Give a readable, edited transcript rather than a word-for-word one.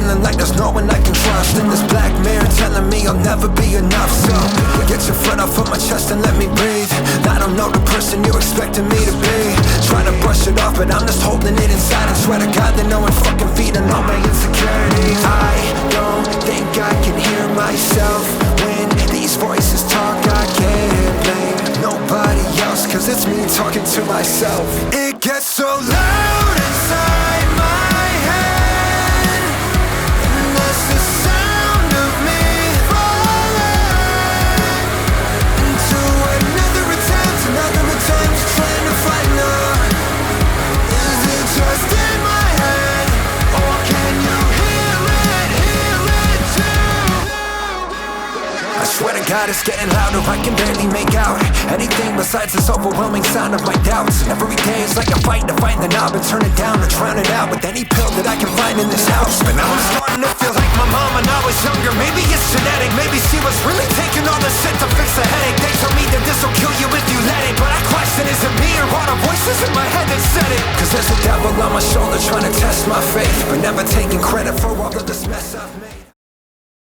feeling like there's no one I can trust. And this black mirror telling me I'll never be enough. So get your foot off of my chest and let me breathe. I don't know the person you're expecting me to be. Try to brush it off, but I'm just holding it inside. And swear to God that no one fucking feeding all my insecurities. I don't think I can hear myself when these voices talk. I can't blame nobody else, cause it's me talking to myself. It gets so loud inside my head, and that's the sound of me falling into another attempt trying to find love. Is it just in my head, or can you hear it too? I swear to God it's getting louder, I can barely make out anything besides this overwhelming sound of my doubts. Every day is like a fight to find the knob and turn it down or drown it out with any pill that I can find in this house. But now I'm starting to feel like my mom when I was younger. Maybe it's genetic, maybe she was really taking all the shit to fix the headache. They told me that this'll kill you if you let it, but I question, is it me or all the voices in my head that said it? Cause there's a devil on my shoulder trying to test my faith, but never taking credit for all of this mess I've made.